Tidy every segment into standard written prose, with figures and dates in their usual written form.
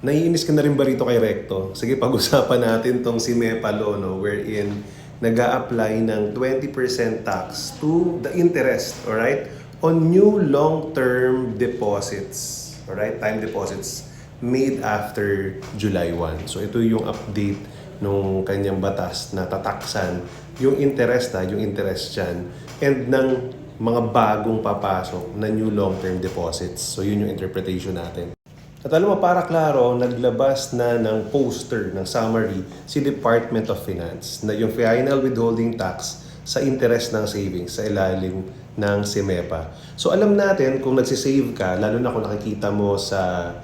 Naiinis ka na rin ba rito kay Recto? Sige, pag-usapan natin tong si Mepalo, no, wherein nag-a-apply ng 20% tax to the interest, alright, on new long-term deposits, alright, time deposits made after July 1. So ito yung update nung kanyang batas na tataksan yung interest dyan and ng mga bagong papasok na new long-term deposits. So yun yung interpretation natin. At alam mo, para klaro, naglabas na ng poster, ng summary, si Department of Finance na yung final withholding tax sa interest ng savings sa ilalim ng SIMEPA. So alam natin kung nagsisave ka, lalo na kung nakikita mo sa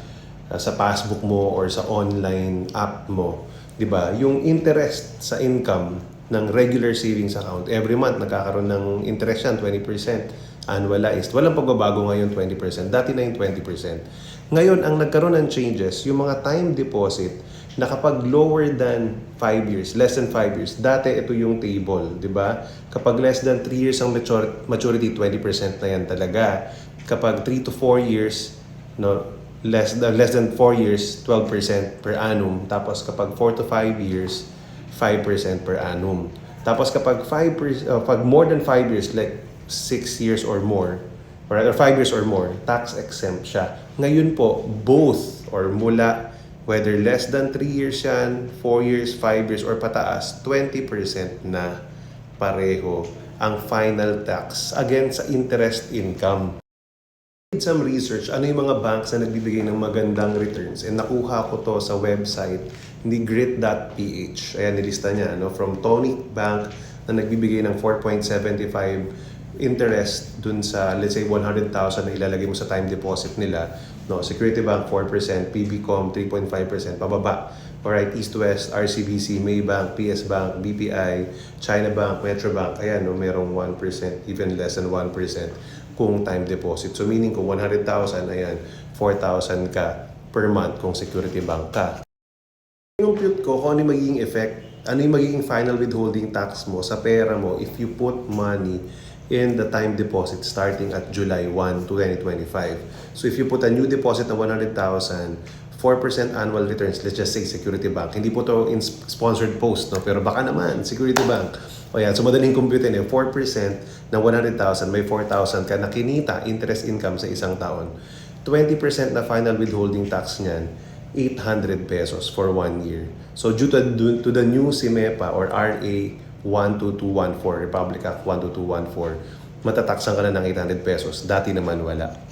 passbook mo or sa online app mo, 'di ba? Yung interest sa income ng regular savings account, every month nagkakaroon ng interest yan, 20%, annualized. Walang pagbabago ngayon, 20%. Dati na yung 20%. Ngayon, ang nagkaroon ng changes, yung mga time deposit na kapag lower than 5 years, less than 5 years, dati ito yung table, di ba? Kapag less than 3 years ang maturity, 20% na yan talaga. Kapag 3 to 4 years, no, less than 4 years, 12% per annum. Tapos kapag 4 to 5 years, 5% per annum. Tapos kapag pag more than 5 years, like 6 years or more, or 5 years or more, tax exempt siya. Ngayon po, both or mula whether less than 3 years yan, 4 years, 5 years, or pataas, 20% na pareho ang final tax against sa interest income. Did some research, ano yung mga banks na nagbibigay ng magandang returns, and nakuha ko to sa website ni grit.ph. Ayan, nilista niya, no? From Tonic Bank na nagbibigay ng 4.75 interest dun sa, let's say, 100,000 na ilalagay mo sa time deposit nila. No, Security Bank 4%, PBCom 3.5%, pababa. Alright, East West, RCBC, Maybank, PS Bank, BPI, China Bank, Metro Bank, ayan, no, merong 1%, even less than 1% kung time deposit. So meaning kung 100,000, ayan, 4,000 ka per month kung Security Bank ka. Compute ko kung ano yung magiging effect, ano yung magiging final withholding tax mo sa pera mo if you put money in the time deposit starting at July 1, 2025. So if you put a new deposit na 100,000, 4% annual returns, let's just say Security Bank. Hindi po to in sponsored post, no? Pero baka naman, Security Bank. O yan, so madaling compute eh, 4% na 100,000, may 4,000 ka na kinita, interest income sa isang taon. 20% na final withholding tax niyan, 800 pesos for 1 year. So due to the new SIMEPA or RA 12214, Republic Act 12214, matataksan ka na ng 800 pesos. Dati naman wala.